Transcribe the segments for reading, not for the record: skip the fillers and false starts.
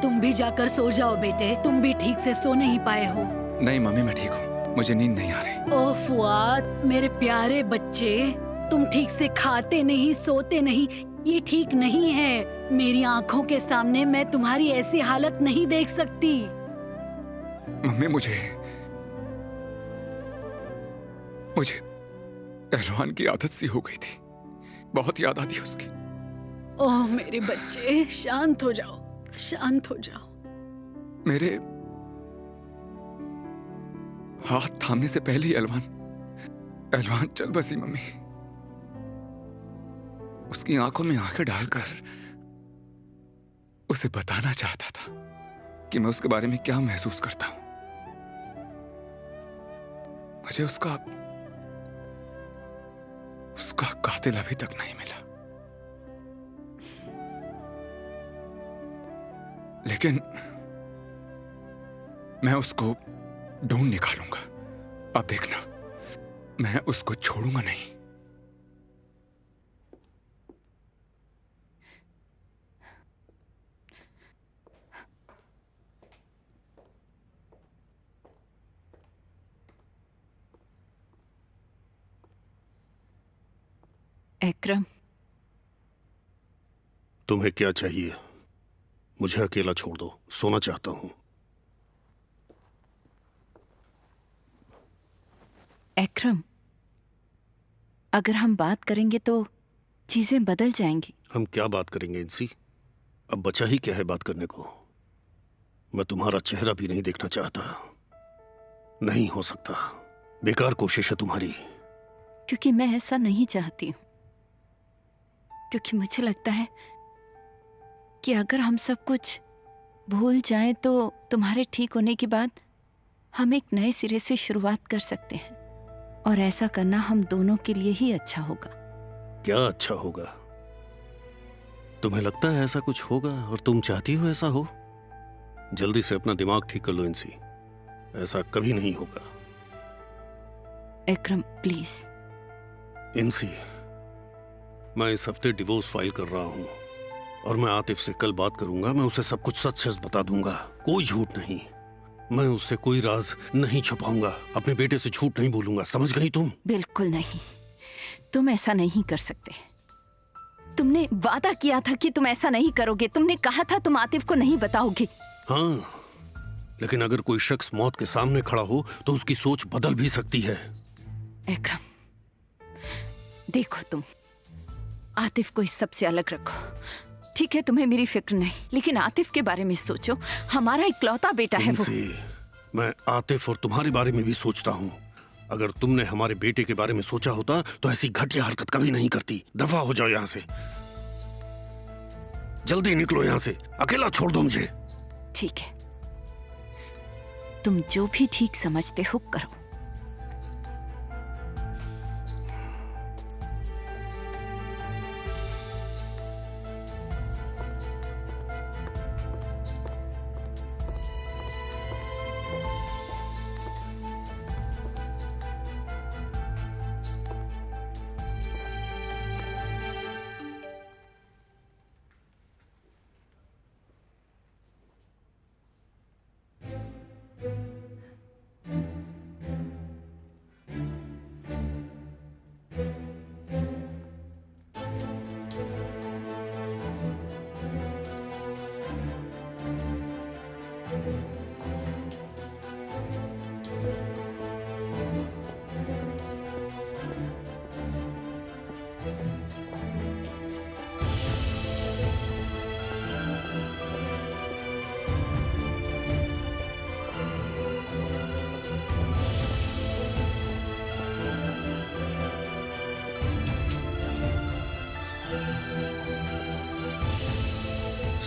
तुम भी जाकर सो जाओ बेटे, तुम भी ठीक से सो नहीं पाए हो। नहीं मम्मी, मैं ठीक हूँ, मुझे नींद नहीं आ रही। ओह फुआद, मेरे प्यारे बच्चे, तुम ठीक से खाते नहीं, सोते नहीं, ये ठीक नहीं है। मेरी आंखों के सामने मैं तुम्हारी ऐसी हालत नहीं देख सकती। मम्मी मुझे पहलवान की आदत सी हो गई थी, बहुत याद आती उसकी। ओह मेरे बच्चे, शांत हो जाओ, शांत हो जाओ। मेरे हाथ थामने से पहले ही पहलवान चल बसी मम्मी। उसकी आंखों में आंखें डालकर उसे बताना चाहता था कि मैं उसके बारे में क्या महसूस करता हूं। मुझे उसका कातिल अभी तक नहीं मिला, लेकिन मैं उसको ढूंढ निकालूंगा। अब देखना, मैं उसको छोड़ूंगा नहीं। एकरम, तुम्हें क्या चाहिए? मुझे अकेला छोड़ दो, सोना चाहता हूं। एकरम, अगर हम बात करेंगे तो चीजें बदल जाएंगी। हम क्या बात करेंगे इंसी? अब बचा ही क्या है बात करने को? मैं तुम्हारा चेहरा भी नहीं देखना चाहता। नहीं हो सकता, बेकार कोशिश है तुम्हारी। क्योंकि मैं ऐसा नहीं चाहती हूं, क्योंकि मुझे लगता है कि अगर हम सब कुछ भूल जाएं तो तुम्हारे ठीक होने के बाद हम एक नए सिरे से शुरुआत कर सकते हैं, और ऐसा करना हम दोनों के लिए ही अच्छा होगा। क्या अच्छा होगा? तुम्हें लगता है ऐसा कुछ होगा और तुम चाहती हो ऐसा हो? जल्दी से अपना दिमाग ठीक कर लो इंसी, ऐसा कभी नहीं होगा। एकरम प्लीज। इंसी, मैं इस हफ्ते डिवोर्स फाइल कर रहा हूं और मैं आतिफ से कल बात करूंगा। मैं उसे सब कुछ सच सच बता दूंगा, कोई झूठ नहीं। मैं उससे कोई राज नहीं छुपाऊंगा, अपने बेटे से झूठ नहीं बोलूंगा, समझ गई तुम? बिल्कुल नहीं, तुम ऐसा नहीं कर सकते। तुमने वादा किया था कि तुम ऐसा नहीं करोगे। तुमने कहा था तुम आतिफ को नहीं बताओगे। हाँ, लेकिन अगर कोई शख्स मौत के सामने खड़ा हो तो उसकी सोच बदल भी सकती है। एकरम, देखो, तुम आतिफ को इस सब से अलग रखो। ठीक है, तुम्हें मेरी फिक्र नहीं, लेकिन आतिफ के बारे में सोचो। हमारा इकलौता बेटा है वो। मैं आतिफ और तुम्हारे बारे में भी सोचता हूँ। अगर तुमने हमारे बेटे के बारे में सोचा होता तो ऐसी घटिया हरकत कभी नहीं करती। दफा हो जाओ यहाँ से, जल्दी निकलो यहाँ से, अकेला छोड़ दो मुझे। ठीक है, तुम जो भी ठीक समझते हो करो।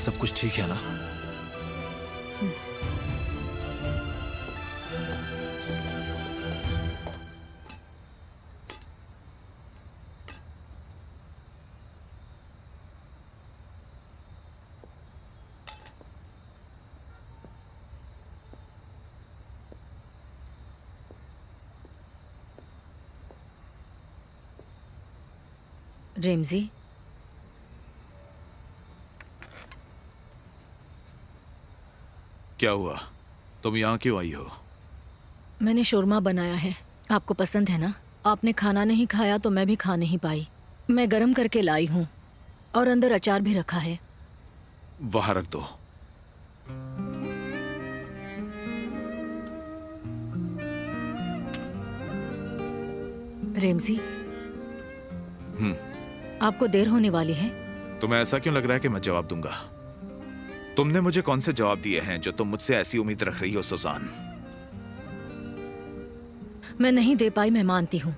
सब कुछ ठीक है ना? रेमजी, क्या हुआ? तुम यहाँ क्यों आई हो? मैंने शोरमा बनाया है, आपको पसंद है ना? आपने खाना नहीं खाया तो मैं भी खा नहीं पाई। मैं गरम करके लाई हूँ और अंदर अचार भी रखा है। वहां रख दो। रेमजी, आपको देर होने वाली है। तुम्हें ऐसा क्यों लग रहा है कि मैं जवाब दूंगा? तुमने मुझे कौन से जवाब दिए हैं जो तुम मुझसे ऐसी उम्मीद रख रही हो सुजान? मैं नहीं दे पाई, मैं मानती हूँ।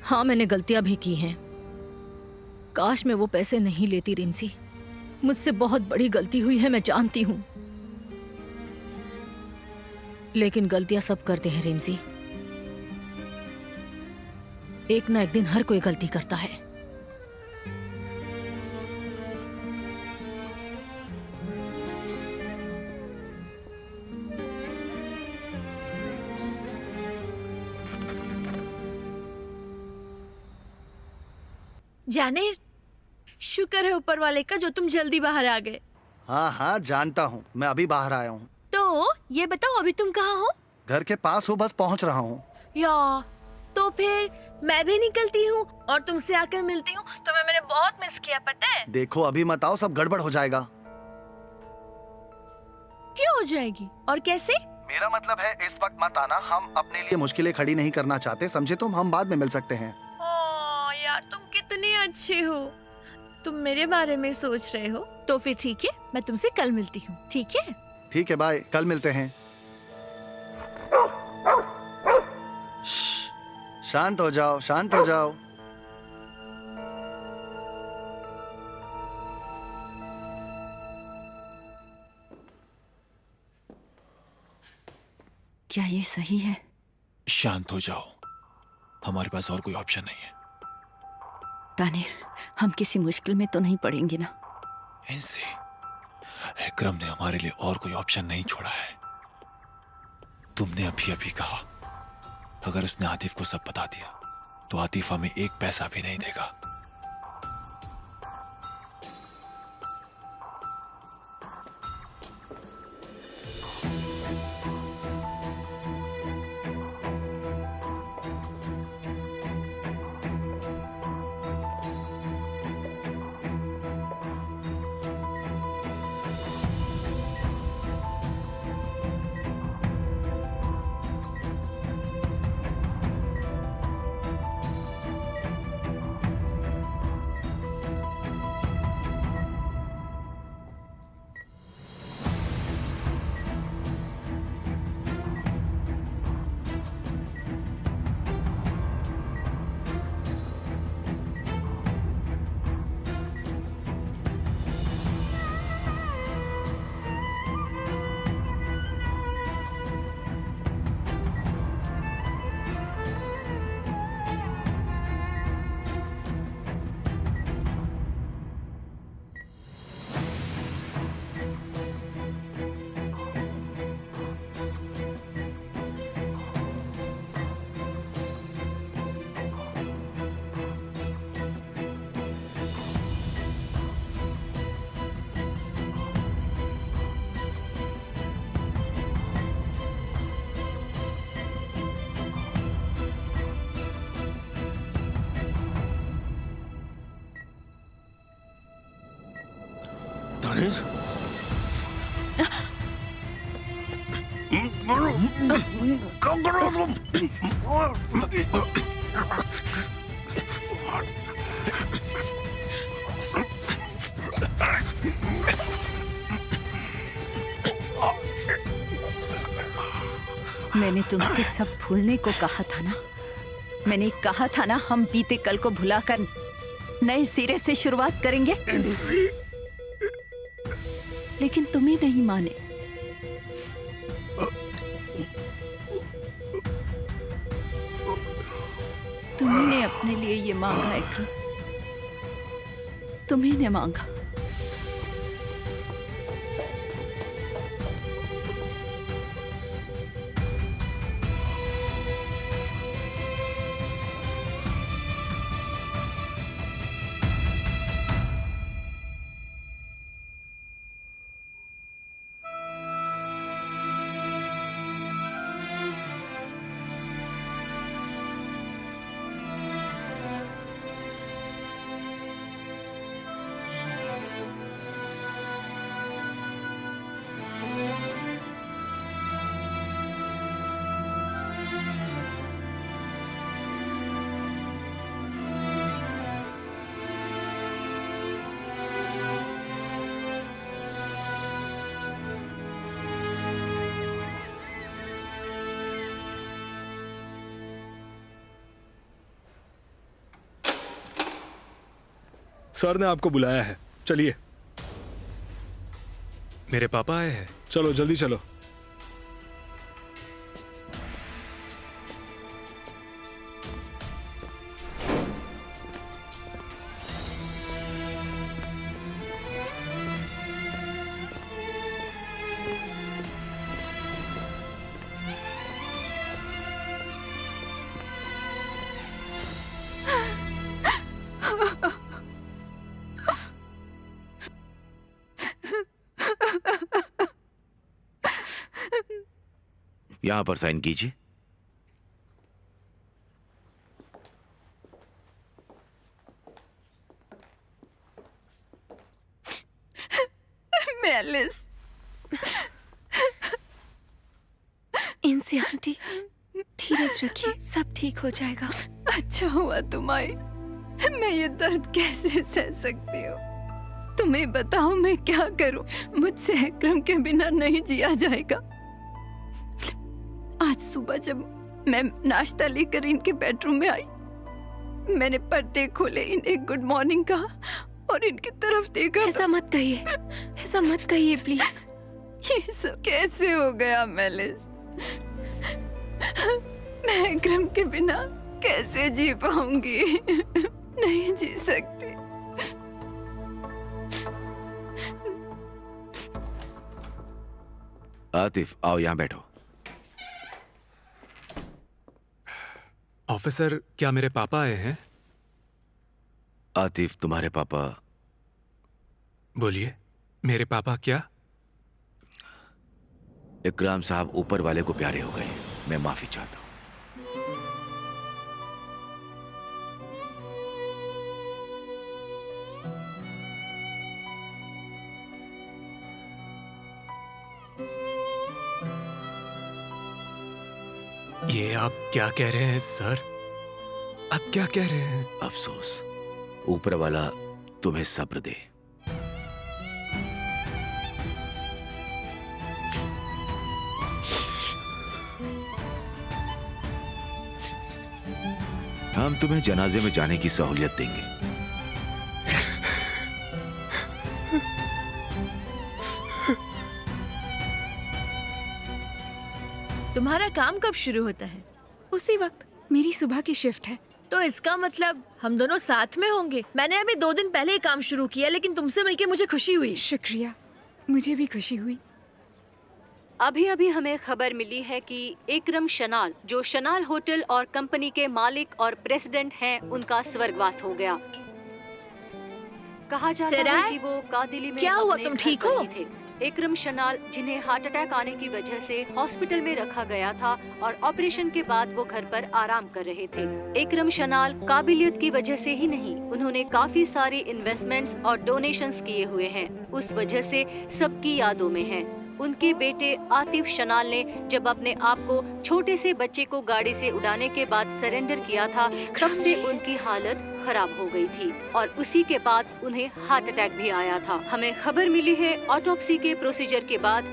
हाँ, मैंने गलतियां भी की हैं। काश मैं वो पैसे नहीं लेती रिमसी। मुझसे बहुत बड़ी गलती हुई है, मैं जानती हूँ। लेकिन गलतियां सब करते हैं रिमसी। एक ना एक दिन हर कोई गलती करता है। जानेर, शुक्र है ऊपर वाले का जो तुम जल्दी बाहर आ गए। हाँ हाँ जानता हूँ, मैं अभी बाहर आया हूँ। तो ये बताओ अभी तुम कहाँ हो? घर के पास हूँ, बस पहुँच रहा हूँ। या तो फिर मैं भी निकलती हूँ और तुमसे आकर मिलती हूँ। तुम्हें मैंने बहुत मिस किया, पता है? देखो अभी मत आओ, सब गड़बड़ हो जाएगा। क्यों हो जाएगी और कैसे? मेरा मतलब है इस वक्त मत आना, हम अपने लिए मुश्किलें खड़ी नहीं करना चाहते, समझे तुम? हम बाद में मिल सकते हैं। यार तुम कितने अच्छे हो। तुम मेरे बारे में सोच रहे हो तो फिर ठीक है, मैं तुमसे कल मिलती हूँ। ठीक है? ठीक है, बाय, कल मिलते हैं। शांत हो जाओ, शांत हो जाओ। क्या ये सही है? शांत हो जाओ, हमारे पास और कोई ऑप्शन नहीं है। तानिर, हम किसी मुश्किल में तो नहीं पड़ेंगे ना? इनसे इकरम ने हमारे लिए और कोई ऑप्शन नहीं छोड़ा है। तुमने अभी अभी कहा अगर उसने आतिफ को सब बता दिया तो आतिफ हमें एक पैसा भी नहीं देगा। दानिश, क्या कर रहे हो तुम? मैंने तुमसे सब भूलने को कहा था ना। मैंने कहा था ना, हम बीते कल को भुलाकर नए सिरे से शुरुआत करेंगे। लेकिन तुम ही नहीं माने। तुम्ही ने अपने लिए ये मांगा इकराम, तुम्ही ने मांगा। सर ने आपको बुलाया है, चलिए। मेरे पापा आए हैं। चलो जल्दी चलो। यहां पर साइन कीजिए। मेलिस, इनसे आंटी धीरज रखिए, सब ठीक हो जाएगा। अच्छा हुआ तुम आई। मैं ये दर्द कैसे सह सकती हूँ? तुम्हें बताओ मैं क्या करूं? मुझसे अकरम के बिना नहीं जिया जाएगा। आज सुबह जब मैं नाश्ता लेकर इनके बेडरूम में आई, मैंने पर्दे खोले, इन्हें गुड मॉर्निंग कहा और इनकी तरफ देखा। ऐसा मत कहिए, ऐसा मत कहिए प्लीज। ये सब कैसे हो गया मेलिस? मैं अकरम के बिना कैसे जी पाऊंगी? नहीं जी सकती। आतिफ, आओ यहां बैठो। ऑफिसर, क्या मेरे पापा आए हैं? आतिफ, तुम्हारे पापा। बोलिए, मेरे पापा क्या? इकराम साहब ऊपर वाले को प्यारे हो गए। मैं माफी चाहता हूं। ये आप क्या कह रहे हैं सर? आप क्या कह रहे हैं? अफसोस, ऊपर वाला तुम्हें सब्र दे। हम तुम्हें जनाजे में जाने की सहूलियत देंगे। तुम्हारा काम कब शुरू होता है? उसी वक्त, मेरी सुबह की शिफ्ट है। तो इसका मतलब हम दोनों साथ में होंगे। मैंने अभी 2 दिन पहले ही काम शुरू किया, लेकिन तुमसे मिलके मुझे खुशी हुई। शुक्रिया, मुझे भी खुशी हुई। अभी अभी हमें खबर मिली है कि इकरम शनाल, जो शनाल होटल और कंपनी के मालिक और प्रेसिडेंट हैं, उनका स्वर्गवास हो गया। कहा जाता है कि वो कादिली में क्या हुआ? अपने तुम घर ठीक पर हो? ही थे। इकरम शनाल, जिन्हें हार्ट अटैक आने की वजह से हॉस्पिटल में रखा गया था और ऑपरेशन के बाद वो घर पर आराम कर रहे थे। इकरम शनाल काबिलियत की वजह से ही नहीं, उन्होंने काफी सारे इन्वेस्टमेंट्स और डोनेशंस किए हुए हैं। उस वजह से सबकी यादों में हैं। उनके बेटे आतिफ शनाल ने जब अपने आप को छोटे से बच्चे को गाड़ी से उड़ाने के बाद सरेंडर किया था, तब से उनकी हालत खराब हो गई थी और उसी के बाद उन्हें हार्ट अटैक भी आया था। हमें खबर मिली है ऑटोप्सी के प्रोसीजर के बाद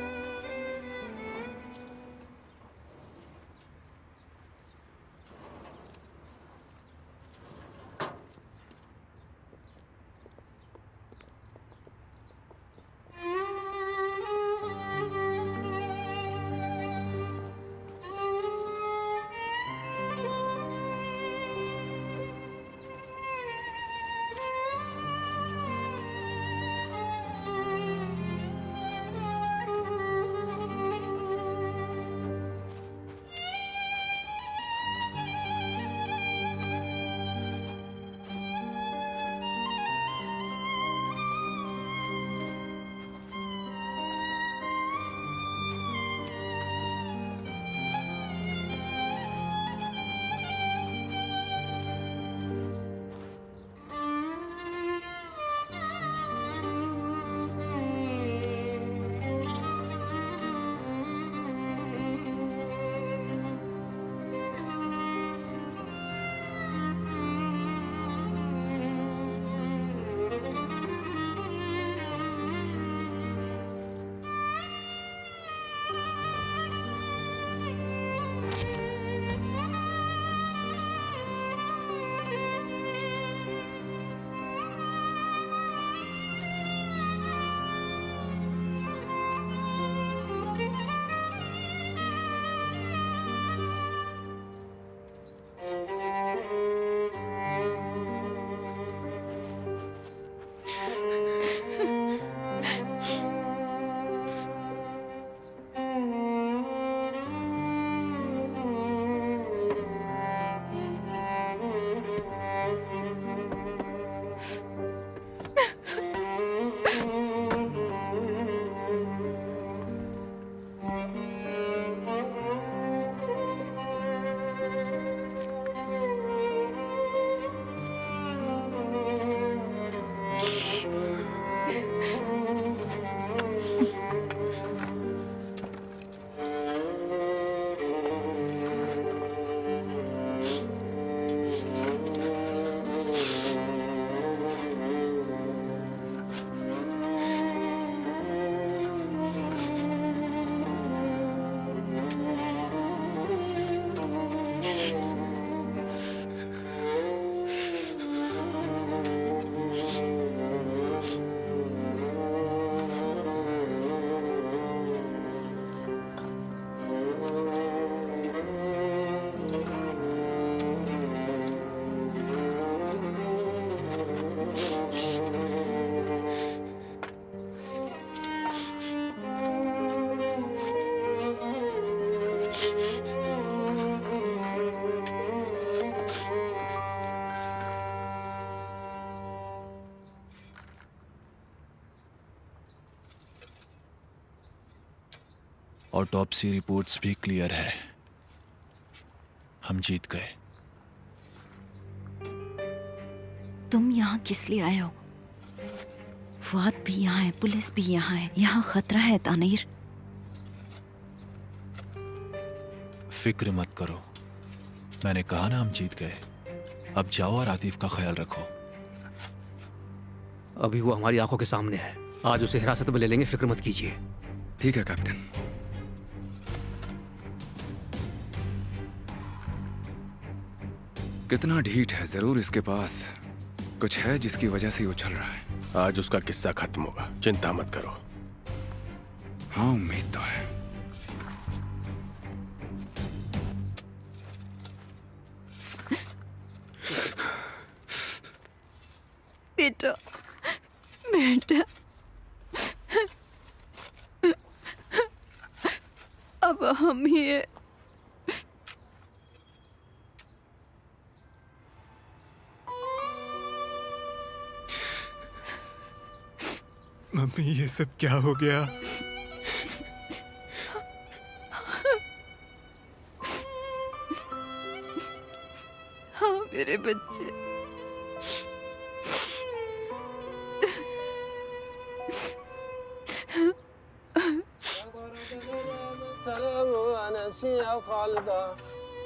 ऑटोप्सी रिपोर्ट्स भी क्लियर है, हम जीत गए। तुम यहाँ किस लिए आए हो? फुआद भी यहाँ है, पुलिस भी यहाँ है, यहाँ खतरा है तानीर। फिक्र मत करो, मैंने कहा ना हम जीत गए। अब जाओ और आतिफ का ख्याल रखो। अभी वो हमारी आंखों के सामने है, आज उसे हिरासत में ले लेंगे, फिक्र मत कीजिए। ठीक है कैप्टन। कितना ढीठ है, जरूर इसके पास कुछ है जिसकी वजह से ये उछल रहा है। आज उसका किस्सा खत्म होगा, चिंता मत करो। हाँ, उम्मीद तो है। बेटा, बेटा, अब हम ही है। मम्मी, ये सब क्या हो गया? हाँ मेरे बच्चे,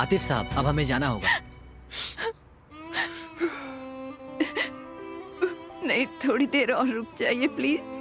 आतिफ साहब, अब हमें जाना होगा। नहीं, थोड़ी देर और रुक जाइए प्लीज।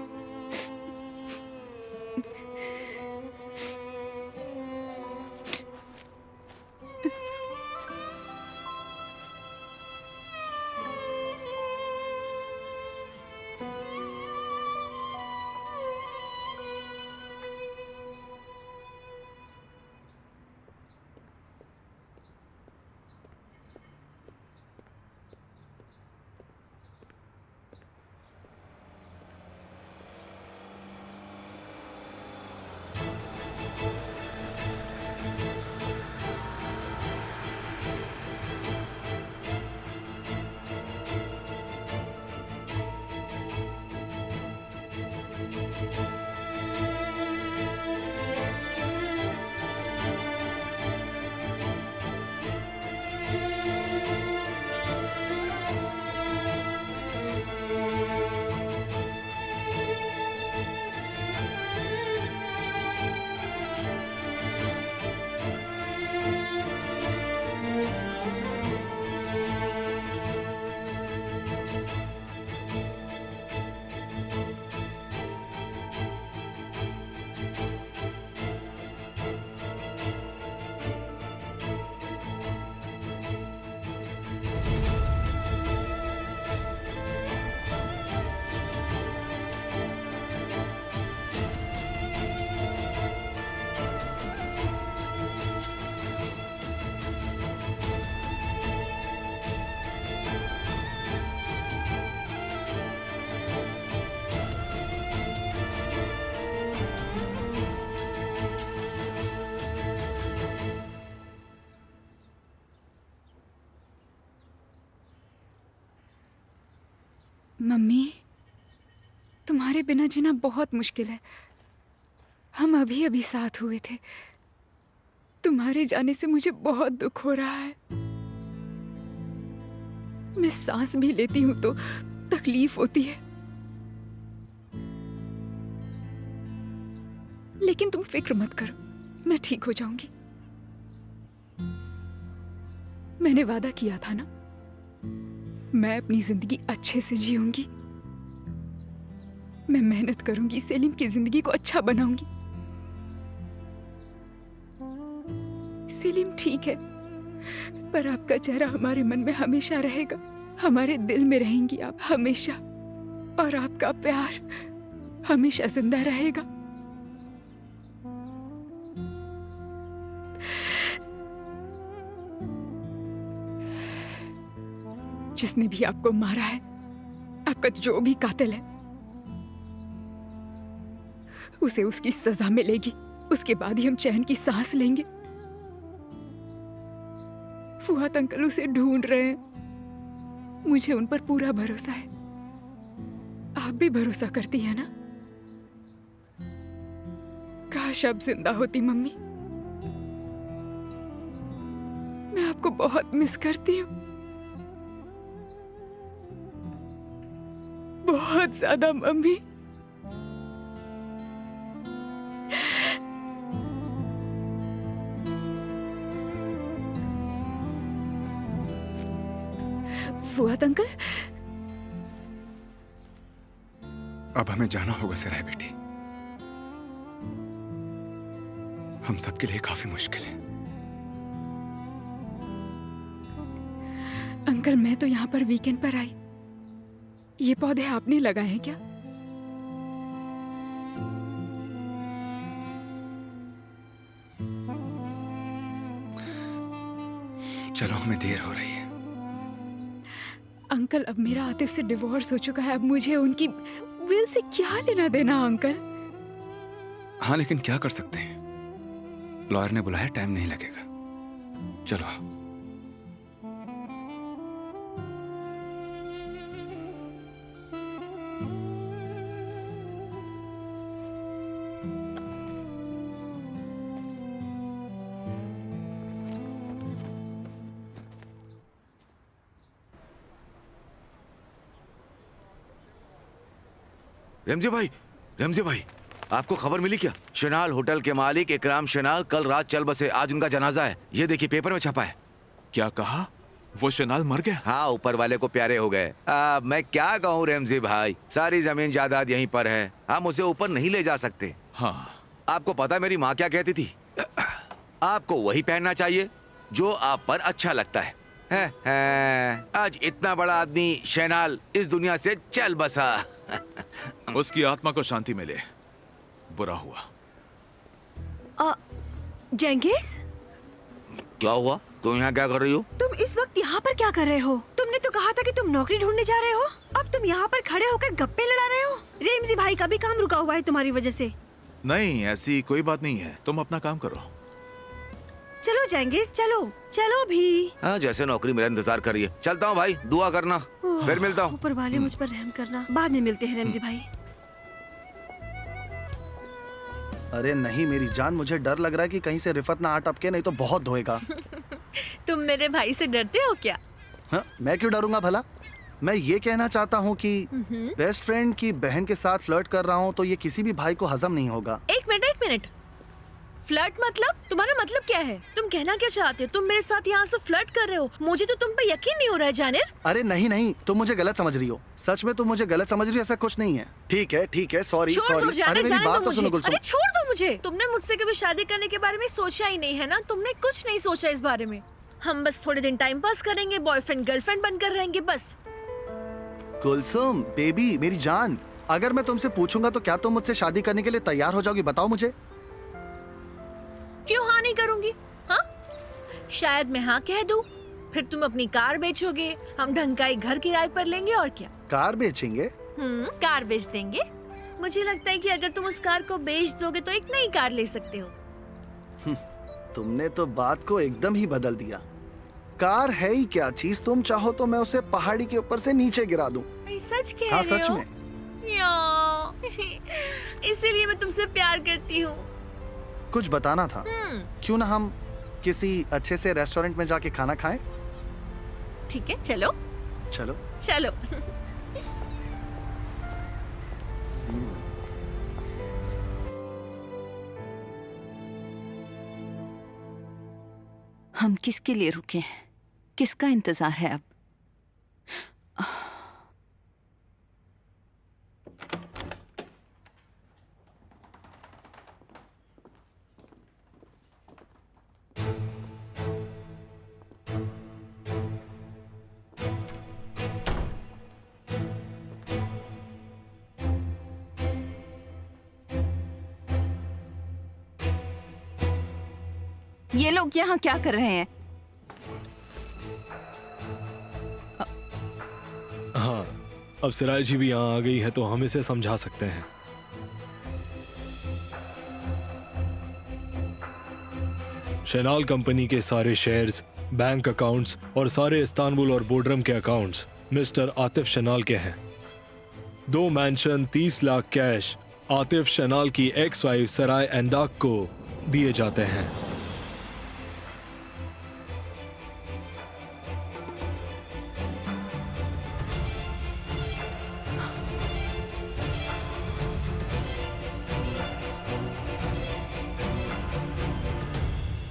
मम्मी, तुम्हारे बिना जीना बहुत मुश्किल है। हम अभी अभी साथ हुए थे। तुम्हारे जाने से मुझे बहुत दुख हो रहा है। मैं सांस भी लेती हूँ तो तकलीफ होती है। लेकिन तुम फिक्र मत करो, मैं ठीक हो जाऊंगी। मैंने वादा किया था ना, मैं अपनी जिंदगी अच्छे से जीऊंगी। मैं मेहनत करूंगी, सेलिम की जिंदगी को अच्छा बनाऊंगी। सेलिम ठीक है, पर आपका चेहरा हमारे मन में हमेशा रहेगा, हमारे दिल में रहेंगी आप हमेशा, और आपका प्यार हमेशा जिंदा रहेगा। जिसने भी आपको मारा है, आपका जो भी कातिल है, उसे उसकी सजा मिलेगी। उसके बाद ही हम चैन की सांस लेंगे। फुआद अंकल उसे ढूंढ रहे हैं। मुझे उन पर पूरा भरोसा है। आप भी भरोसा करती है ना? काश आप जिंदा होती मम्मी। मैं आपको बहुत मिस करती हूँ, बहुत ज्यादा मम्मी। फुआद अंकल, अब हमें जाना होगा सराय बेटी। हम सबके लिए काफी मुश्किल है। अंकल मैं तो यहाँ पर वीकेंड पर आई। ये पौधे आपने लगाए हैं क्या? चलो, हमें देर हो रही है। अंकल अब मेरा आतिफ से डिवोर्स हो चुका है। अब मुझे उनकी विल से क्या लेना देना अंकल? हाँ, लेकिन क्या कर सकते हैं? लॉयर ने बुलाया, टाइम नहीं लगेगा। चलो। रमजी भाई, आपको खबर मिली क्या? शनाल होटल के मालिक इकराम शनाल कल रात चल बसे। आज उनका जनाजा है। ये देखिए, पेपर में छपा है। क्या कहा? वो शनाल मर गया? हाँ, ऊपर वाले को प्यारे हो गए। मैं क्या कहूँ रमजी भाई, सारी जमीन जायदाद यहीं पर है। हम उसे ऊपर नहीं ले जा सकते। हाँ। आपको पता मेरी माँ क्या कहती थी? आपको वही पहनना चाहिए जो आप पर अच्छा लगता है। आज इतना बड़ा आदमी शनाल इस दुनिया से चल बसा। उसकी आत्मा को शांति मिले। बुरा हुआ। जेंगिस, क्या हुआ? तुम यहाँ क्या कर रही हो? तुम इस वक्त यहाँ पर क्या कर रहे हो? तुमने तो कहा था कि तुम नौकरी ढूंढने जा रहे हो। अब तुम यहाँ पर खड़े होकर गप्पे लड़ा रहे हो। रेमजी भाई का भी काम रुका हुआ है तुम्हारी वजह से। नहीं, ऐसी कोई बात नहीं है। तुम अपना काम करो। चलो जेंगिस, चलो चलो भी। हाँ, जैसे नौकरी मेरा इंतजार करिए। चलता हूँ भाई, दुआ करना। फिर मिलता हूँ। ऊपर वाले मुझ पर रहम करना। बाद में मिलते हैं रेमजी भाई। अरे नहीं मेरी जान, मुझे डर लग रहा है कि कहीं से रिफत ना आ टपके, नहीं तो बहुत धोएगा। तुम मेरे भाई से डरते हो क्या? हाँ, मैं क्यों डरूंगा भला? मैं ये कहना चाहता हूँ कि बेस्ट फ्रेंड की बहन के साथ फ्लर्ट कर रहा हूँ तो ये किसी भी भाई को हजम नहीं होगा। एक मिनट। फ्लर्ट मतलब? तुम्हारा मतलब क्या है? तुम कहना क्या चाहते हो? तुम मेरे साथ यहाँ से फ्लर्ट कर रहे हो? मुझे तो तुम पे यकीन नहीं हो रहा है जानिर। अरे नहीं, तुम मुझे गलत समझ रही हो। सच में तुम मुझे गलत समझ रही हो, ऐसा कुछ नहीं है। ठीक है, सॉरी। अरे मेरी बात तो सुनो गुलसुम। अरे छोड़ दो मुझे। तुमने मुझसे कभी शादी करने के बारे में सोचा ही नहीं है ना? तुमने कुछ नहीं सोचा इस बारे में। हम बस थोड़े दिन टाइम पास करेंगे, बॉयफ्रेंड गर्लफ्रेंड बनकर रहेंगे बस। गुलसुम बेबी, मेरी जान, अगर मैं तुमसे पूछूंगा तो क्या तुम मुझसे शादी करने के लिए तैयार हो जाओगी? बताओ मुझे। क्यों हाँ नहीं करूंगी? हाँ, शायद मैं हाँ कह दूं, फिर तुम अपनी कार बेचोगे, हम ढंग का एक घर किराए पर लेंगे और क्या। कार बेचेंगे? कार बेच देंगे। मुझे लगता है कि अगर तुम उस कार को बेच दोगे तो एक नई कार ले सकते हो। तुमने तो बात को एकदम ही बदल दिया। कार है ही क्या चीज? तुम चाहो तो मैं उसे पहाड़ी के ऊपर से नीचे गिरा दूं। सच कह हाँ, रहे सच हो? में। इसीलिए मैं तुमसे प्यार करती हूँ। कुछ बताना था। क्यों ना हम किसी अच्छे से रेस्टोरेंट में जाके खाना खाएं? ठीक है, चलो। हम किसके लिए रुके हैं? किसका इंतजार है अब? ये लोग यहाँ क्या कर रहे हैं? हाँ, अब सिराज जी भी यहाँ आ गई है तो हम इसे समझा सकते हैं। शेनाल कंपनी के सारे शेयर्स, बैंक अकाउंट्स और सारे इस्तांबुल और बोडरम के अकाउंट्स मिस्टर आतिफ शेनाल के हैं। 2 मैंशन, 30 लाख कैश आतिफ शेनाल की एक्स वाइफ सराय एंडाक को दिए जाते हैं।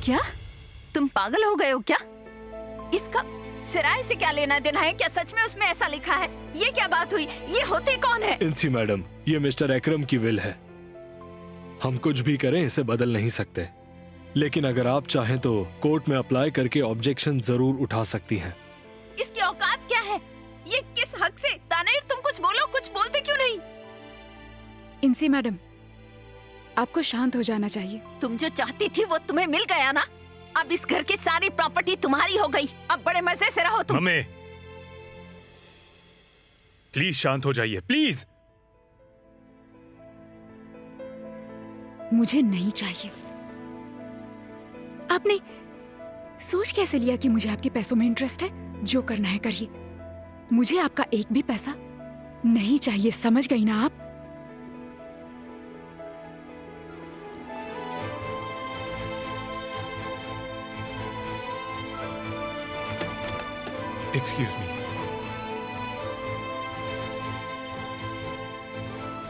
क्या तुम पागल हो गए हो क्या? इसका सिराय से क्या लेना देना है? क्या सच में उसमें ऐसा लिखा है? ये क्या बात हुई? ये होते कौन है? इंसी मैडम, ये मिस्टर अकरम की विल है। हम कुछ भी करें इसे बदल नहीं सकते, लेकिन अगर आप चाहें तो कोर्ट में अप्लाई करके ऑब्जेक्शन जरूर उठा सकती हैं। इसकी औकात क्या है? ये किस हक से? तानीर, तुम कुछ बोलो, कुछ बोलते क्यों नहीं? इंसी मैडम, आपको शांत हो जाना चाहिए। तुम जो चाहती थी वो तुम्हें मिल गया ना। अब इस घर की सारी प्रॉपर्टी तुम्हारी हो गई। अब बड़े मजे से रहो तुम। मम्मी, प्लीज शांत हो जाइए, प्लीज। मुझे नहीं चाहिए। आपने सोच कैसे लिया कि मुझे आपके पैसों में इंटरेस्ट है? जो करना है करिए, मुझे आपका एक भी पैसा नहीं चाहिए। समझ गई ना आप? Excuse me.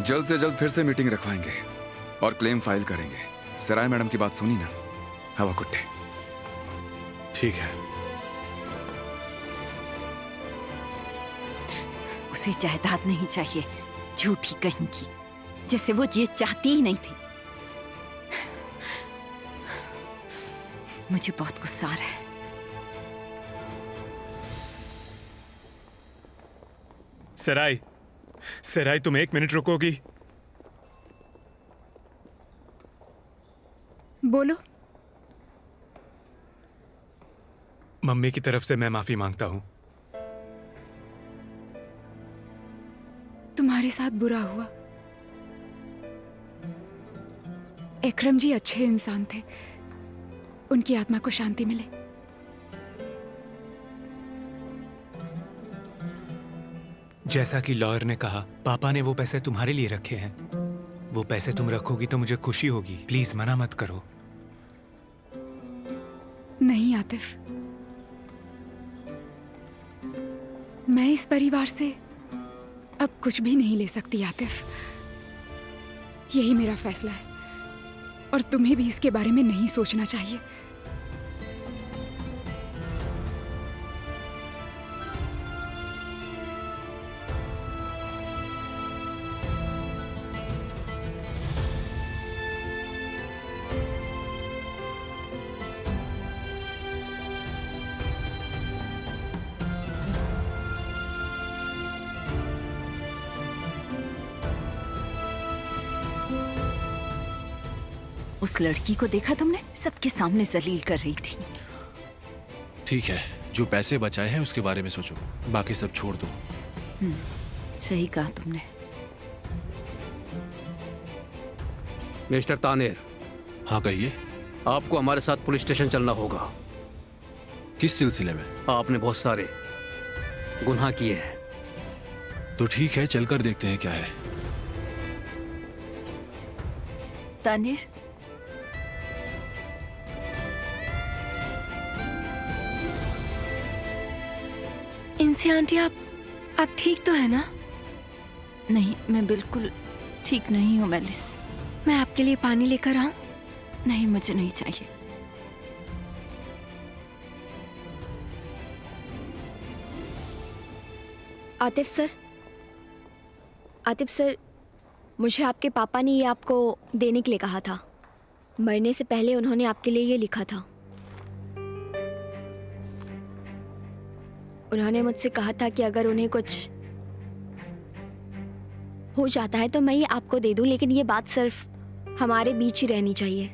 जल्द से जल्द फिर से मीटिंग रखवाएंगे और क्लेम फाइल करेंगे। सराय मैडम की बात सुनी ना? हवा कुट्टे। ठीक है। उसे जायदाद नहीं चाहिए, झूठी कहीं की, जैसे वो ये चाहती ही नहीं थी। मुझे बहुत गुस्सा आ रहा है। सराय, सराय, तुम 1 मिनट रुकोगी? बोलो। मम्मी की तरफ से मैं माफी मांगता हूं। तुम्हारे साथ बुरा हुआ। इकरम जी अच्छे इंसान थे, उनकी आत्मा को शांति मिले। जैसा कि लॉयर ने कहा, पापा ने वो पैसे तुम्हारे लिए रखे हैं। वो पैसे तुम रखोगी तो मुझे खुशी होगी। प्लीज मना मत करो। नहीं आतिफ, मैं इस परिवार से अब कुछ भी नहीं ले सकती आतिफ। यही मेरा फैसला है और तुम्हें भी इसके बारे में नहीं सोचना चाहिए। उस लड़की को देखा तुमने? सबके सामने जलील कर रही थी। ठीक है, जो पैसे बचाए हैं उसके बारे में सोचो, बाकी सब छोड़ दो। सही कहा तुमने। मिस्टर तानेर। हाँ कहिए। आपको हमारे साथ पुलिस स्टेशन चलना होगा। किस सिलसिले में? आपने बहुत सारे गुनाह किए हैं। तो ठीक है, चलकर देखते हैं क्या है। तानेर, इंसी आंटी, आप ठीक तो है ना? नहीं, मैं बिल्कुल ठीक नहीं हूँ मेलिस। मैं आपके लिए पानी लेकर आऊं? नहीं, मुझे नहीं चाहिए। आतिफ सर, मुझे आपके पापा ने ये आपको देने के लिए कहा था। मरने से पहले उन्होंने आपके लिए ये लिखा था। उन्होंने मुझसे कहा था कि अगर उन्हें कुछ हो जाता है तो मैं ये आपको दे दूं, लेकिन ये बात सिर्फ हमारे बीच ही रहनी चाहिए।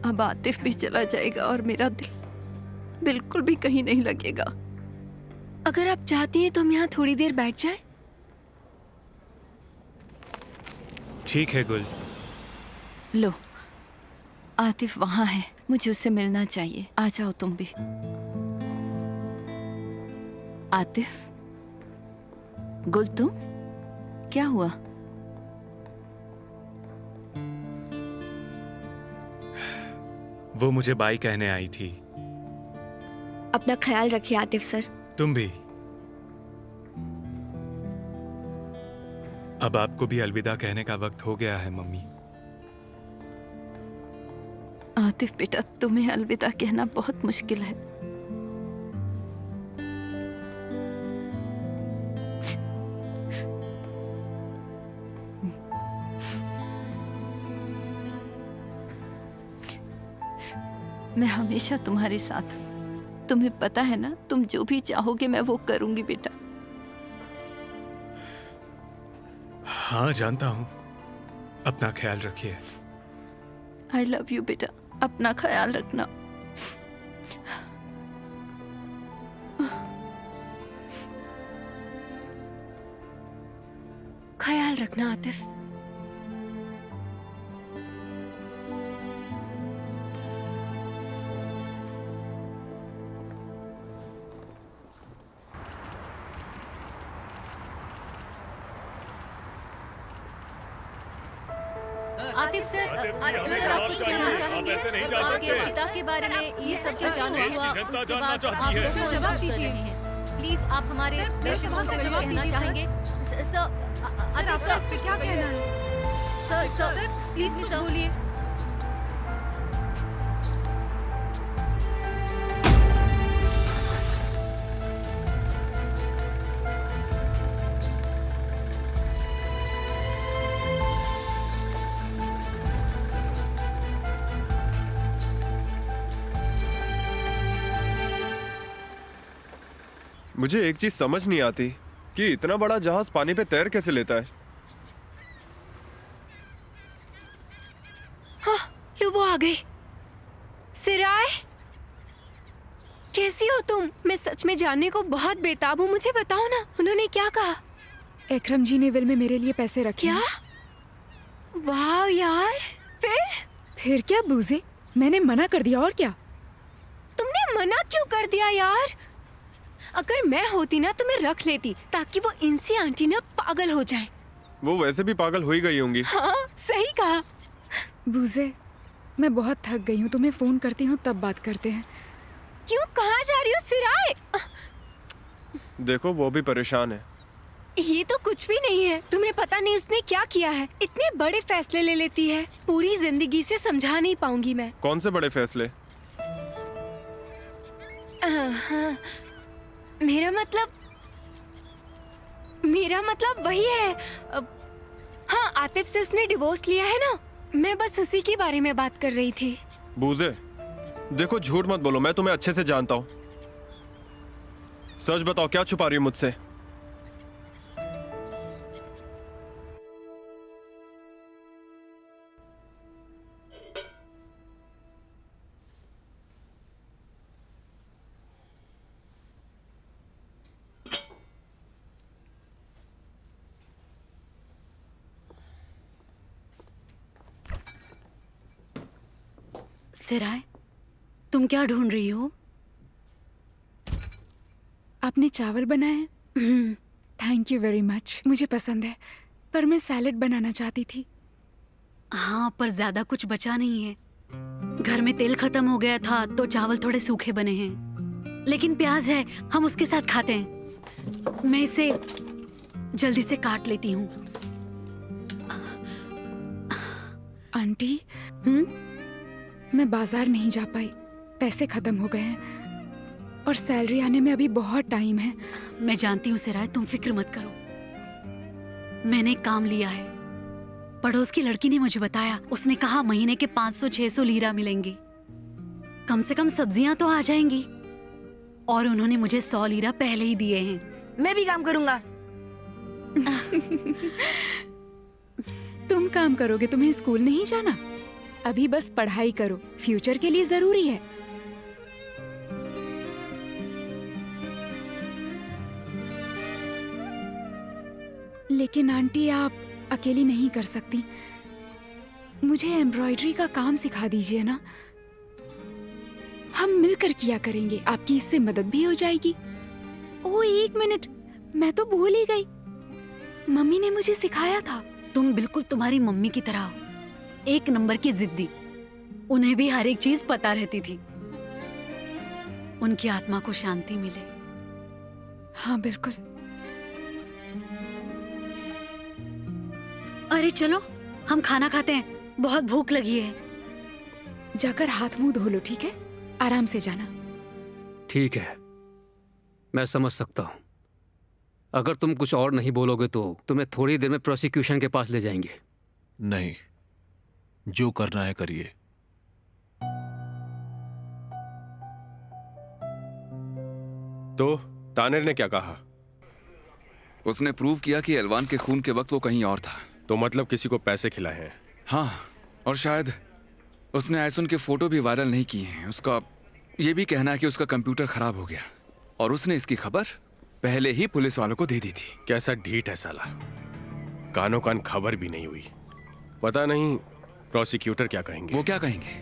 अब आतिफ भी चला जाएगा और मेरा दिल बिल्कुल भी कहीं नहीं लगेगा। अगर आप चाहती हैं तो हम यहाँ थोड़ी देर बैठ जाएं? ठीक है गुल। लो, आतिफ वहां है, मुझे उससे मिलना चाहिए। आ जाओ तुम भी। आतिफ, गुल तुम, क्या हुआ? वो मुझे बाई कहने आई थी। अपना ख्याल रखिए आतिफ सर। तुम भी। अब आपको भी अलविदा कहने का वक्त हो गया है मम्मी। आतिफ बेटा, तुम्हें अलविदा कहना बहुत मुश्किल है। मैं हमेशा तुम्हारे साथ हूं। तुम्हें पता है ना, तुम जो भी चाहोगे मैं वो करूंगी बेटा। हाँ जानता हूँ। अपना ख्याल रखिए। आई लव यू बेटा, अपना ख्याल रखना। ख्याल रखना आतिफ। आतिफ सर, आप कुछ कहना चाहेंगे? आपके पिता के बारे में ये सब जो जाना हुआ, उसके बाद आप कैसे जवाब दीजिए? प्लीज आप हमारे दर्शकों से कुछ कहना चाहेंगे? आतिफ सर, इस पे क्या कहना है? सर, प्लीज मी सर, बोलिए। मुझे एक चीज समझ नहीं आती कि इतना बड़ा जहाज पानी पे तैर कैसे लेता है। हाँ, लो वो आ गए। सिराय, कैसी हो तुम? मैं सच में जानने को बहुत बेताब हूँ। मुझे बताओ ना, उन्होंने क्या कहा? एकरम जी ने विल में मेरे लिए पैसे रखे। क्या? वाह यार। फिर क्या बूजे, मैंने मना कर दिया। और क्या? तुमने मना क्यों कर दिया यार? अगर मैं होती ना तो मैं रख लेती, ताकि वो इंसी आंटी ना पागल हो जाए। वो वैसे भी पागल हो ही गई होंगी। हाँ, सही कहा। बूजे, मैं बहुत थक गई हूँ, तुम्हें फोन करती हूँ तब बात करते हैं। क्यों, कहाँ जा रही हो सिराय? देखो वो भी परेशान है। ये तो कुछ भी नहीं है। तुम्हें पता नहीं उसने क्या किया है। इतने बड़े फैसले ले लेती है, पूरी जिंदगी से समझा नहीं पाऊंगी मैं। कौन से बड़े फैसले? हाँ, मेरा मतलब वही है। हाँ, आतिफ से उसने डिवोर्स लिया है ना, मैं बस उसी के बारे में बात कर रही थी। बूजे, देखो झूठ मत बोलो, मैं तुम्हें अच्छे से जानता हूँ। सच बताओ, क्या छुपा रही हो मुझसे? सिराय, तुम क्या ढूंढ रही हो? आपने चावल बनाए? थैंक यू वेरी मच, मुझे पसंद है, पर मैं सैलेड बनाना चाहती थी। हाँ, पर ज्यादा कुछ बचा नहीं है। घर में तेल खत्म हो गया था तो चावल थोड़े सूखे बने हैं, लेकिन प्याज है, हम उसके साथ खाते हैं। मैं इसे जल्दी से काट लेती हूँ। आंटी, मैं बाजार नहीं जा पाई, पैसे खत्म हो गए हैं। और सैलरी आने में अभी बहुत टाइम है। मैं जानती हूँ सिराज, तुम फिक्र मत करो। मैंने एक काम लिया है। पड़ोस की लड़की ने मुझे बताया, उसने कहा महीने के 500-600 लीरा मिलेंगे। कम से कम सब्जियां तो आ जाएंगी। और उन्होंने मुझे 100 लीरा पहले ही दिए हैं। मैं भी काम करूंगा। तुम काम करोगे, तुम्हें स्कूल नहीं जाना? अभी बस पढ़ाई करो, फ्यूचर के लिए जरूरी है। लेकिन आंटी, आप अकेली नहीं कर सकती। मुझे एम्ब्रॉयडरी का काम सिखा दीजिए ना। हम मिलकर किया करेंगे, आपकी इससे मदद भी हो जाएगी। ओह, 1 मिनट, मैं तो भूल ही गई। मम्मी ने मुझे सिखाया था। तुम बिल्कुल तुम्हारी मम्मी की तरह हो, 1 नंबर की जिद्दी। उन्हें भी हर एक चीज पता रहती थी। उनकी आत्मा को शांति मिले। हाँ बिल्कुल। अरे चलो, हम खाना खाते हैं, बहुत भूख लगी है। जाकर हाथ मुंह धो लो, ठीक है? आराम से जाना। ठीक है, मैं समझ सकता हूँ। अगर तुम कुछ और नहीं बोलोगे तो तुम्हें थोड़ी देर में प्रोसिक्यूशन के पास ले जाएंगे। नहीं, जो करना है करिए। तो तानेर ने क्या कहा? उसने प्रूव किया कि एलवान के खून के वक्त वो कहीं और था। तो मतलब किसी को पैसे खिलाए हैं? हाँ, और शायद उसने आयसुन के फोटो भी वायरल नहीं किए हैं। उसका ये भी कहना है कि उसका कंप्यूटर खराब हो गया और उसने इसकी खबर पहले ही पुलिस वालों को दे दी थी। कैसा ढीठ है साला, कानों कान खबर भी नहीं हुई। पता नहीं प्रोसिक्यूटर क्या कहेंगे। वो क्या कहेंगे?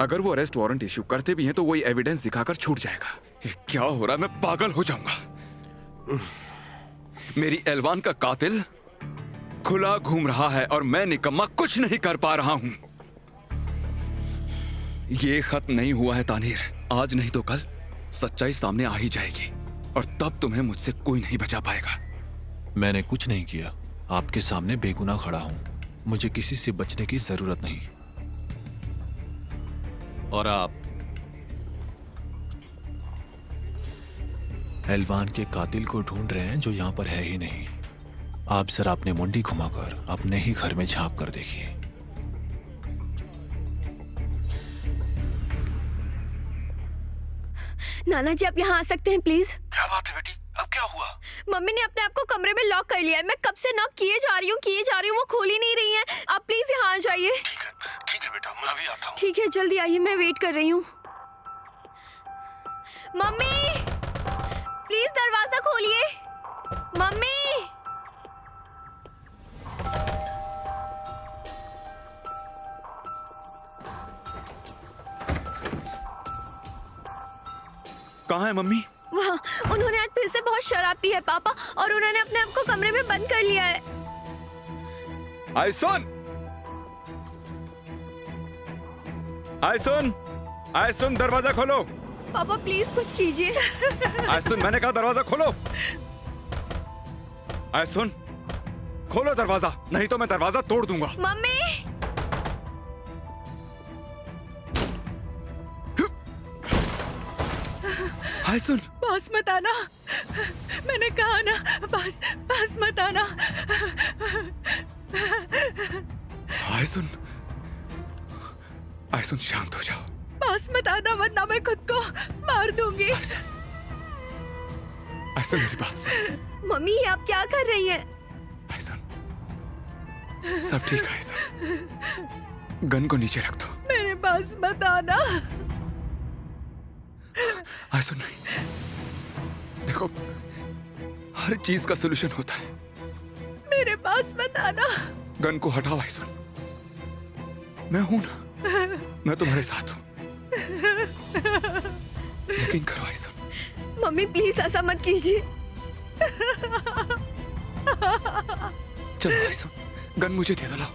अगर वो अरेस्ट वारंट इश्यू करते भी हैं तो वही एविडेंस दिखाकर छूट जाएगा। ये क्या हो रहा है? मैं पागल हो जाऊंगा। मेरी एलवान का कातिल खुला घूम रहा है और मैं निकम्मा कुछ नहीं कर पा रहा हूं। ये खत्म नहीं हुआ है तानीर। आज नहीं तो कल सच्चाई सामने आ ही जाएगी और तब तुम्हें मुझसे कोई नहीं बचा पाएगा। मैंने कुछ नहीं किया, आपके सामने बेगुनाह खड़ा हूं। मुझे किसी से बचने की जरूरत नहीं। और आप एलवान के कातिल को ढूंढ रहे हैं जो यहां पर है ही नहीं। आप जरा अपने मुंडी घुमाकर अपने ही घर में झांक कर देखिए। नाना जी, आप यहाँ आ सकते हैं प्लीज? क्या बात है बेटी, अब क्या हुआ? मम्मी ने अपने आप को कमरे में लॉक कर लिया है। मैं कब से नॉक किए जा रही हूँ, वो खोल ही नहीं रही है। आप प्लीज यहाँ आ जाइए। ठीक है बेटा, मैं अभी आता हूँ। ठीक है, जल्दी आइए, मैं वेट कर रही हूँ। मम्मी, प्लीज दरवाजा खोलिए। मम्मी, कहाँ है मम्मी? वहाँ। उन्होंने आज फिर से बहुत शराब पी है पापा, और उन्होंने अपने आप को कमरे में बंद कर लिया है। आयसुन! आयसुन! आयसुन, दरवाजा खोलो। पापा प्लीज कुछ कीजिए। आयसुन, मैंने कहा दरवाजा खोलो। आयसुन, खोलो दरवाजा, नहीं तो मैं दरवाजा तोड़ दूंगा। मम्मी, आयसुन! पास मत आना, मैंने कहा ना, पास मत आना। आयसुन, आयसुन शांत हो जाओ। पास मत आना वरना मैं खुद को मार दूंगी। आयसुन मेरी बात सुन। मम्मी ये आप क्या कर रही हैं? सब ठीक है आयसुन, गन को नीचे रख दो। मेरे पास मत आना। आयसुन नहीं, देखो हर चीज का सलूशन होता है। मेरे पास मत आना। गन को हटाओ आयसुन, मैं हूं ना, मैं तुम्हारे साथ हूं। यकीन करो आयसुन। मम्मी प्लीज ऐसा मत कीजिए। चलो आयसुन, गन मुझे दे दो, लाओ।